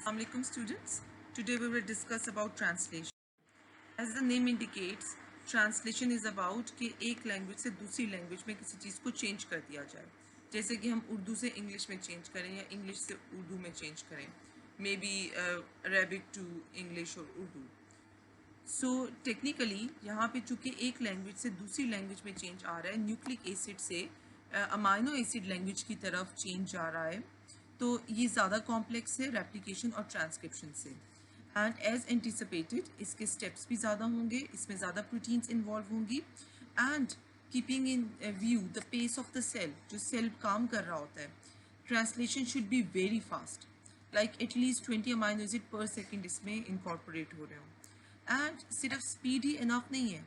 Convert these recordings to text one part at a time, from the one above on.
Assalamualaikum students. Today we will discuss about translation. As the name indicates, translation is about कि एक language से दूसरी language में किसी चीज़ को चेंज कर दिया जाए. जैसे कि हम उर्दू से इंग्लिश में चेंज करें या इंग्लिश से उर्दू में चेंज करें. Maybe Arabic to English और उर्दू. सो टेक्निकली यहाँ पे चूँकि एक लैंग्वेज से दूसरी लैंग्वेज में चेंज आ रहा है, न्यूक्लिक एसिड से अमाइनो एसिड लैंग्वेज की तरफ चेंज जा रहा है, तो ये ज़्यादा कॉम्प्लेक्स है रेप्लिकेशन और ट्रांसक्रिप्शन से. एंड एज एंटिसिपेटेड इसके स्टेप्स भी ज़्यादा होंगे, इसमें ज़्यादा प्रोटीन्स इन्वॉल्व होंगी. And keeping in view the pace of the cell, जो सेल काम कर रहा होता है, translation should be very fast, like at least 20 amino acid per second इसमें इनकॉर्पोरेट हो रहे हो. एंड सिर्फ स्पीड ही इनफ नहीं है,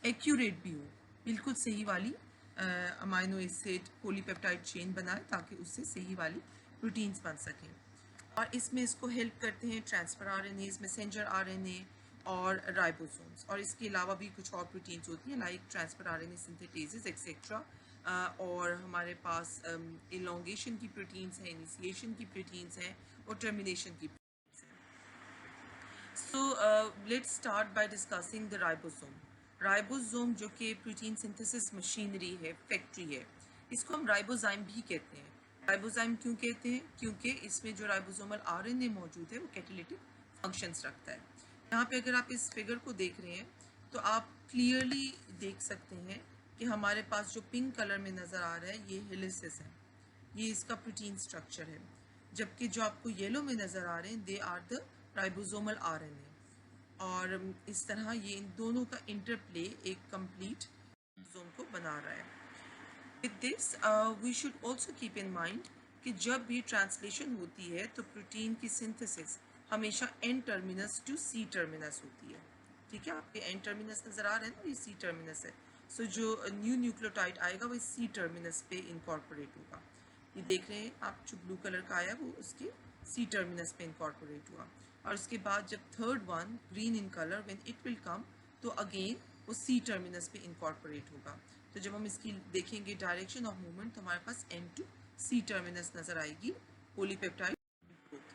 एक्यूरेट भी हो, बिल्कुल सही वाली अमाइनो एसिड पॉलीपेप्टाइड चेन बनाए ताकि उससे सही वाली प्रोटीन्स बन सकें. और इसमें इसको हेल्प करते हैं ट्रांसफर आरएनए, मैसेंजर आरएनए और राइबोसोम्स. और इसके अलावा भी कुछ और प्रोटीन्स होती हैं लाइक ट्रांसफर आरएनए सिंथेटेसेस एक्सेट्रा. और हमारे पास इलोंगेशन की प्रोटीन्स हैं, इनिशिएशन की प्रोटीन्स हैं और टर्मिनेशन की. So let's start by discussing the ribosome. Ribosome जो कि प्रोटीन सिंथेसिस मशीनरी है, फैक्ट्री है, इसको हम राइबोजाइम भी कहते हैं. राइबोजाइम क्यों कहते हैं? क्योंकि इसमें जो राइबोसोमल आरएनए मौजूद है वो कैटालिटिक फंक्शंस रखता है. यहाँ पे अगर आप इस फिगर को देख रहे हैं तो आप क्लियरली देख सकते हैं कि हमारे पास जो पिंक कलर में नज़र आ रहा है ये हेलिसिस है, ये इसका प्रोटीन स्ट्रक्चर है. जबकि जो आपको येलो में नज़र आ रहे हैं they are the ribosomal RNA. और इस तरह ये इन दोनों का इंटरप्ले एक कंप्लीट राइबोसोम को बना रहा है. With this we should also keep in mind कि जब भी ट्रांसलेशन होती है तो प्रोटीन की सिंथेसिस हमेशा N terminus to C terminus होती है. ठीक है, आपके एन टर्मिनस नज़र आ रहा है ना, ये सी टर्मिनस है. सो जो न्यू न्यूक्लियोटाइड आएगा वो सी टर्मिनस पे इनकॉर्पोरेट होगा. ये देख रहे हैं आप, जो ब्लू कलर का आया वो उसके सी टर्मिनस पे इनकॉर्पोरेट हुआ. और उसके बाद जब third one green in colour when it will come, तो अगेन वो सी टर्मिनस पे इनकॉर्पोरेट होगा. तो जब हम इसकी देखेंगे डायरेक्शन ऑफ मूवमेंट तो हमारे पास एन टू सी टर्मिनस नज़र आएगी पॉलीपेप्टाइड ग्रोथ.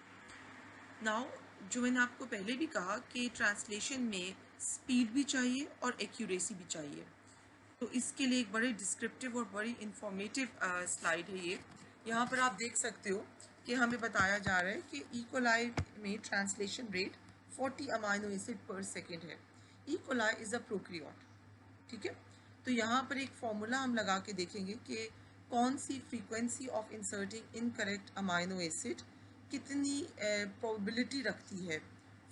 नाउ जो मैंने आपको पहले भी कहा कि ट्रांसलेशन में स्पीड भी चाहिए और एक्यूरेसी भी चाहिए. तो इसके लिए एक बड़े डिस्क्रिप्टिव और बड़ी इंफॉर्मेटिव स्लाइड है ये. यहाँ पर आप देख सकते हो कि हमें बताया जा रहा है कि इकोलाई में translation rate 40 amino acid per second है. E coli is a prokaryote. ठीक है, तो यहाँ पर एक फॉर्मूला हम लगा के देखेंगे कि कौन सी frequency of inserting incorrect amino acid कितनी प्रोबेबिलिटी रखती है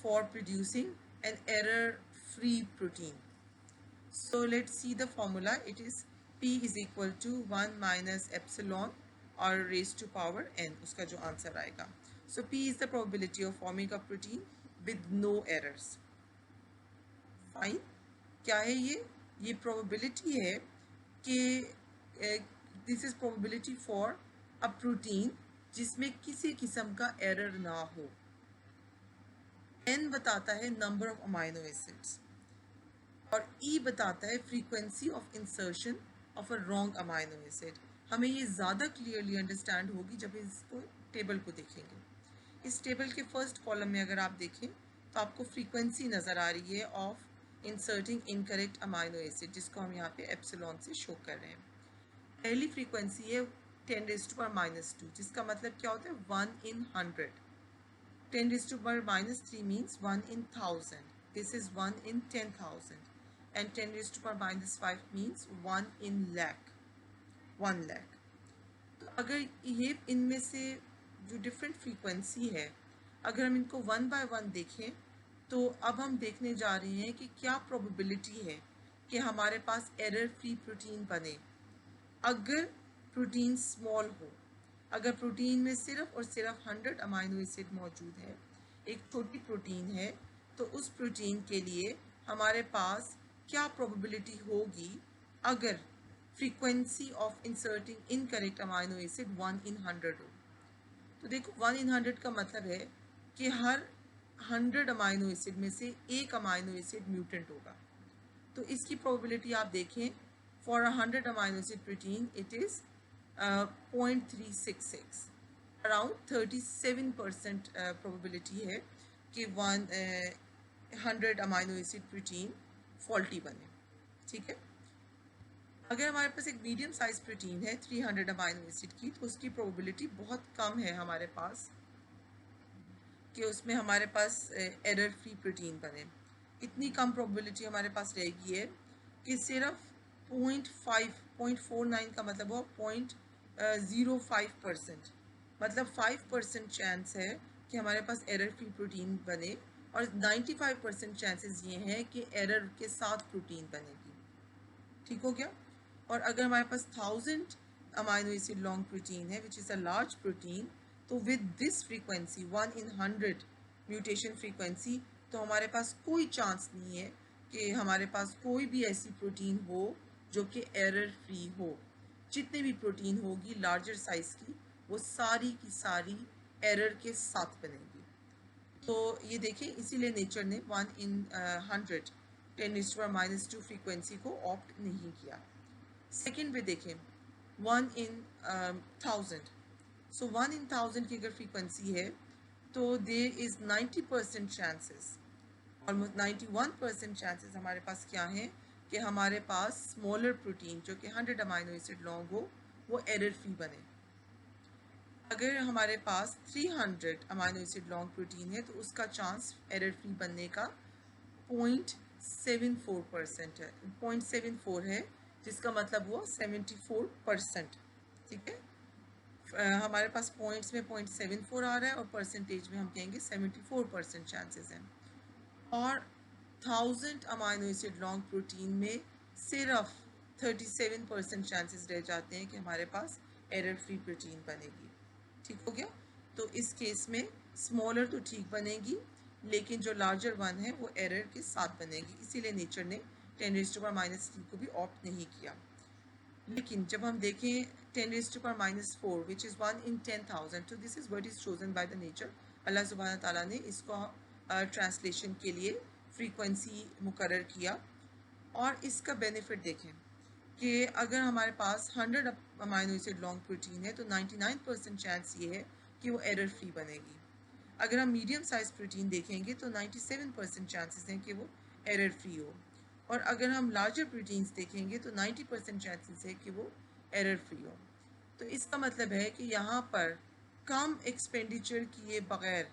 for producing an error free protein. So let's see the formula. It is P is equal to 1 minus epsilon or raised to power n. उसका जो answer आएगा. So P is the probability of forming a protein with no errors. Fine. क्या है ये? ये probability है कि this is probability for a protein जिसमें किसी किस्म का error ना हो. N बताता है number of amino acids और E बताता है frequency of insertion of a wrong amino acid. हमें ये ज़्यादा क्लियरली अंडरस्टैंड होगी जब इसको टेबल को देखेंगे. इस टेबल के फर्स्ट कॉलम में अगर आप देखें तो आपको फ्रीक्वेंसी नज़र आ रही है of inserting incorrect amino acid, जिसको हम यहाँ पे एप्सिलॉन से शो कर रहे हैं. पहली फ्रीक्वेंसी है 10⁻⁻², जिसका मतलब क्या होता है 1 in 100. 10⁻⁻³ means 1 in 1000. This is 1 in 10,000. And 10⁻⁵ means 1 in lakh, 1 lakh. तो अगर ये इनमें से जो डिफरेंट फ्रीक्वेंसी है, अगर हम इनको वन बाय वन देखें तो अब हम देखने जा रहे हैं कि क्या प्रोबेबिलिटी है कि हमारे पास एरर फ्री प्रोटीन बने. अगर प्रोटीन स्मॉल हो, अगर प्रोटीन में सिर्फ और सिर्फ 100 अमाइनो एसिड मौजूद है, एक छोटी प्रोटीन है, तो उस प्रोटीन के लिए हमारे पास क्या प्रोबेबिलिटी होगी अगर frequency of inserting incorrect amino acid 1 in 100 हो. तो देखो 1 in 100 का मतलब है कि हर 100 अमाइनो एसिड में से एक अमाइनो एसिड म्यूटेंट होगा. तो इसकी प्रोबेबिलिटी आप देखें for 100 amino acid protein it is 0.366. Around 37% probability है कि 100 अमाइनो एसिड प्रोटीन फॉल्टी बने। ठीक है, अगर हमारे पास एक मीडियम साइज प्रोटीन है 300 अमाइनो एसिड की, तो उसकी प्रोबेबिलिटी बहुत कम है हमारे पास कि उसमें हमारे पास एरर फ्री प्रोटीन बने। इतनी कम प्रोबेबिलिटी हमारे पास रहेगी है कि सिर्फ 0.49 का मतलब हो 0.05%, मतलब 5% चांस है कि हमारे पास एरर फ्री प्रोटीन बने, और 95% चांसेस ये हैं कि एरर के साथ प्रोटीन बनेगी। ठीक हो गया। और अगर हमारे पास 1000 अमाइनो एसिड लॉन्ग प्रोटीन है which is a large protein, तो with this frequency 1 in 100 mutation frequency, तो हमारे पास कोई चांस नहीं है कि हमारे पास कोई भी ऐसी प्रोटीन हो जो कि एरर फ्री हो। जितने भी प्रोटीन होगी लार्जर साइज़ की, वो सारी की सारी एरर के साथ बनेगी। तो ये देखें, इसीलिए नेचर ने 1 in 100 10⁻⁻² फ्रीक्वेंसी को ऑप्ट नहीं किया। सेकेंड पे देखें 1 in 1000, सो 1 in 1000 की अगर फ्रीक्वेंसी है तो there is 90% chances, almost 91% chances हमारे पास क्या हैं कि हमारे पास स्मॉलर प्रोटीन जो कि 100 अमाइनो एसिड लॉन्ग हो वो एरर फ्री बने। अगर हमारे पास 300 अमाइनो एसिड लॉन्ग प्रोटीन है तो उसका चांस एरर फ्री बनने का 0.74% है, 0.74 है, जिसका मतलब हुआ 74%। ठीक है, हमारे पास पॉइंट्स में 0.74 आ रहा है और परसेंटेज में हम कहेंगे 74% चांसेस हैं। और 1000 अमाइनो एसिड लॉन्ग प्रोटीन में सिर्फ 37% चांसेस रह जाते हैं कि हमारे पास एरर फ्री प्रोटीन बनेगी। ठीक हो गया। तो इस केस में स्मॉलर तो ठीक बनेगी, लेकिन जो लार्जर वन है वो एरर के साथ बनेगी, इसीलिए नेचर ने 10⁻³ को भी ऑप्ट नहीं किया। लेकिन जब हम देखें 10⁻⁴ विच इज़ 1 in 10,000, तो this is what is chosen by the nature. Allah सुब्हान ताला ने इसको ट्रांसलेशन के लिए फ्रीक्वेंसी मुकर्रर किया। और इसका बेनिफिट देखें कि अगर हमारे पास 100 अमाइनो एसिड लॉन्ग प्रोटीन है तो 99% चांस ये है कि वो एरर फ्री बनेगी। अगर हम मीडियम साइज प्रोटीन देखेंगे तो 97% चांसेस हैं कि वो एरर फ्री हो। और अगर हम लार्जर प्रोटीन्स देखेंगे तो 90% चांसेस है कि वो एरर फ्री हो। तो इसका मतलब है कि यहाँ पर कम एक्सपेंडिचर किए बगैर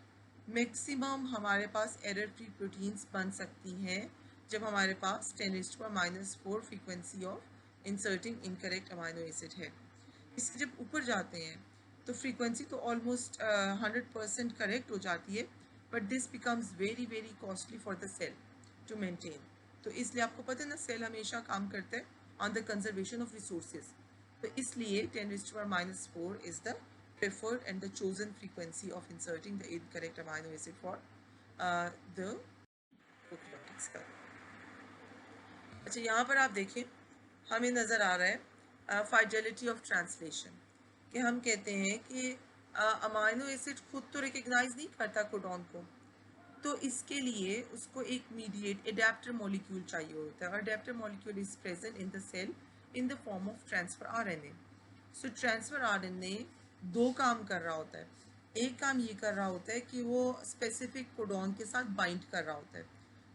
मैक्सिमम हमारे पास एरर फ्री प्रोटीन्स बन सकती हैं जब हमारे पास 10⁻⁴ frequency of inserting incorrect amino acid है। इससे जब ऊपर जाते हैं तो फ्रीक्वेंसी तो ऑलमोस्ट 100% करेक्ट हो जाती है, but this becomes very very costly for the cell to maintain. तो इसलिए आपको पता है ना, सेल हमेशा काम करता है on the conservation of resources. तो इसलिए 10⁻⁴ is the preferred and the chosen frequency of inserting the incorrect amino acid for the prokaryotic cell. अच्छा, यहाँ पर आप देखें हमें नज़र आ रहा है फाइडेलिटी ऑफ ट्रांसलेशन, कि हम कहते हैं कि अमाइनो एसिड खुद तो रिकग्नाइज नहीं करता कोडॉन को, तो इसके लिए उसको एक मीडिएट एडेप्टर मॉलिक्यूल चाहिए होता है, और adapter molecule is present in the cell in the form of transfer RNA. So transfer RNA दो काम कर रहा होता है। एक काम ये कर रहा होता है कि वो स्पेसिफिक कोडॉन के साथ बाइंड कर रहा होता है,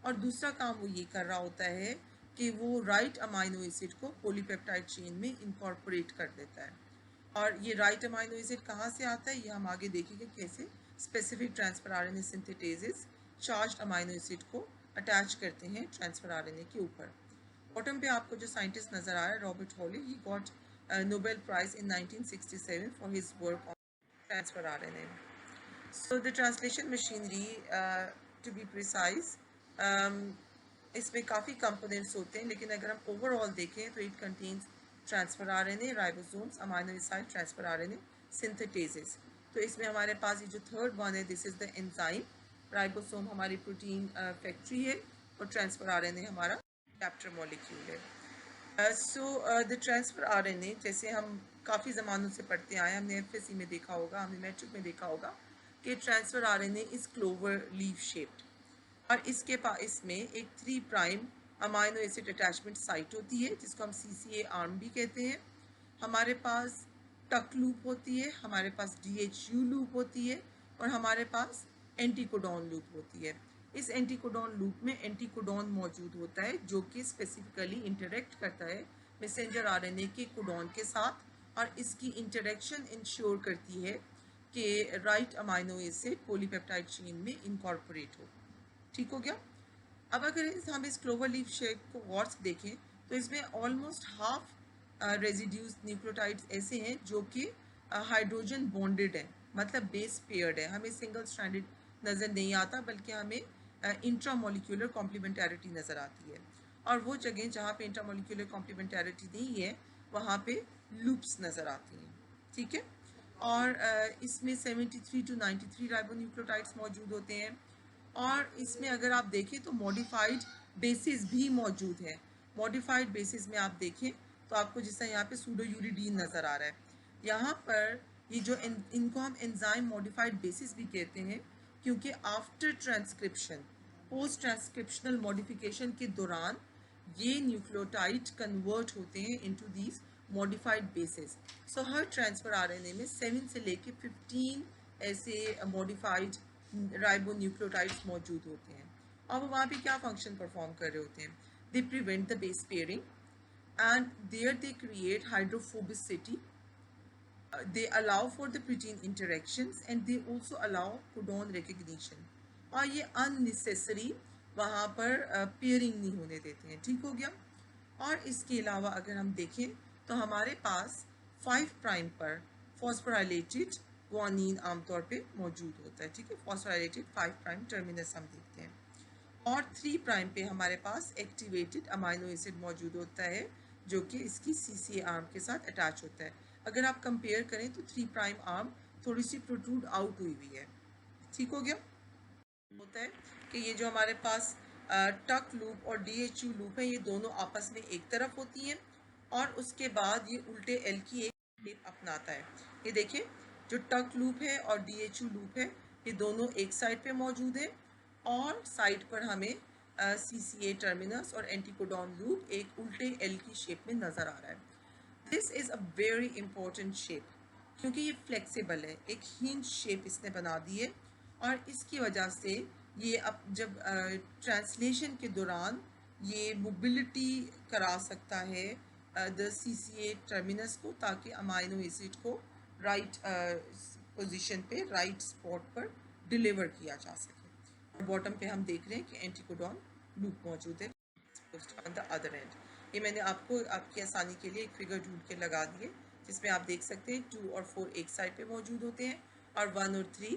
और दूसरा काम वो ये कर रहा होता है कि वो राइट अमाइनो एसिड को पॉलीपेप्टाइड चेन में इनकॉर्पोरेट कर देता है। और ये राइट अमाइनो एसिड कहाँ से आता है ये हम आगे देखेंगे, कैसे specific transfer RNA synthetases charged amino acid को अटैच करते हैं ट्रांसफर आरएनए के ऊपर। बॉटम पे आपको जो साइंटिस्ट नज़र आ रहा है, Robert Holley, he got Nobel Prize in 1967 for his work on transfer RNA. So the translation machinery, to be precise, इसमें काफ़ी कंपोनेंट्स होते हैं, लेकिन अगर हम ओवरऑल देखें तो it contains transfer RNA, ribosomes, amino acid transfer RNA synthetases. तो इसमें हमारे पास ये जो थर्ड वन है, this is the enzyme. Ribosome हमारी प्रोटीन फैक्ट्री है और ट्रांसफर आरएनए हमारा कैप्टर मॉलिक्यूल है। सो द ट्रांसफर आरएनए, जैसे हम काफ़ी ज़मानों से पढ़ते आए, हमने एफएससी में देखा होगा, हमने मैट्रिक में देखा होगा कि transfer RNA is clover leaf shaped, और इसके पास इसमें एक 3 prime amino acid attachment site होती है जिसको हम CCA आर्म भी कहते हैं। हमारे पास टक लूप होती है, हमारे पास DHU लूप होती है और हमारे पास एंटीकोडॉन लूप होती है। इस एंटीकोडॉन लूप में एंटीकोडॉन मौजूद होता है जो कि स्पेसिफिकली इंटरेक्ट करता है मैसेंजर RNA के कोडॉन के साथ और इसकी इंटरेक्शन इंश्योर करती है कि right amino acid polypeptide chain में इनकॉर्पोरेट हो। ठीक हो गया। अब अगर हम इस क्लोवर लीफ शेप को गौर से देखें तो इसमें ऑलमोस्ट हाफ रेजिड्यूज न्यूक्लियोटाइड्स ऐसे हैं जो कि हाइड्रोजन बॉन्डेड है, मतलब बेस पेयर्ड है। हमें सिंगल स्ट्रैंडेड नज़र नहीं आता बल्कि हमें इंट्रामोलिक्यूलर कॉम्प्लीमेंटैरिटी नज़र आती है। और वो जगह जहाँ पे इंट्रामोलिक्यूलर कॉम्प्लीमेंटैरिटी नहीं है वहाँ पे लूप्स नज़र आती हैं। ठीक है। और इसमें 73 to 93 राइबोन्यूक्लियोटाइड्स मौजूद होते हैं। और इसमें अगर आप देखें तो मॉडिफाइड बेसिस भी मौजूद है। मॉडिफाइड बेसिस में आप देखें तो आपको जिस तरह यहाँ पे सूडोयूरिडीन नज़र आ रहा है, यहाँ पर ये जो इनको हम एंजाइम मॉडिफाइड बेसिस भी कहते हैं क्योंकि after transcription, post transcriptional modification के दौरान ये न्यूक्लियोटाइड कन्वर्ट होते हैं into these modified basis. So her transfer RNA में 7 से लेके 15 ऐसे मॉडिफाइड राइबोन्यूक्लियोटाइड्स मौजूद होते हैं। अब वहाँ पे क्या फंक्शन परफॉर्म कर रहे होते हैं? They prevent the base pairing and there they create hydrophobicity. They allow for the protein interactions and they also allow codon recognition. और ये unnecessary वहाँ पर पेयरिंग नहीं होने देते हैं। ठीक हो गया। और इसके अलावा अगर हम देखें तो हमारे पास 5 प्राइम पर फॉस्फोराइलेटेड गुआनिन आमतौर पे मौजूद होता है। ठीक है, फॉस्फोराइलेटेड 5 प्राइम टर्मिनस हम देखते हैं। और 3 प्राइम पे हमारे पास एक्टिवेटेड अमाइनो एसिड मौजूद होता है जो कि इसकी CCA आर्म के साथ अटैच होता है। अगर आप कंपेयर करें तो 3 प्राइम आर्म थोड़ी सी प्रोट्रूड आउट हुई हुई है। ठीक हो गया। होता है कि ये जो हमारे पास टक लूप और DHU लूप है ये दोनों आपस में एक तरफ होती हैं और उसके बाद ये उल्टे L की एक शेप अपनाता है। ये देखिए जो टक लूप है और DHU लूप है ये दोनों एक साइड पे मौजूद है और साइड पर हमें CCA टर्मिनस और एंटीकोडॉन लूप एक उल्टे L की शेप में नज़र आ रहा है। This is a very important shape क्योंकि ये फ्लेक्सिबल है, एक हिंज शेप इसने बना दी है और इसकी वजह से ये अब जब ट्रांसलेशन के दौरान ये मोबिलिटी करा सकता है द CCA टर्मिनस को ताकि अमाइनो एसिड को राइट पोजीशन पे, राइट स्पॉट पर डिलीवर किया जा सके। और बॉटम पे हम देख रहे हैं कि एंटीकोडॉन लूप मौजूद है ऑन द अदर एंड। ये मैंने आपको आपकी आसानी के लिए एक फिगर ढूंढ के लगा दिए जिसमें आप देख सकते हैं 2 और 4 एक साइड पे मौजूद होते हैं और 1 और 3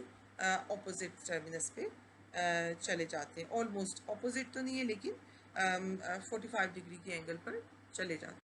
ऑपोजिट टर्मिनस पे चले जाते हैं। ऑलमोस्ट ऑपोजिट तो नहीं है लेकिन 45 डिग्री के एंगल पर चले जाते हैं।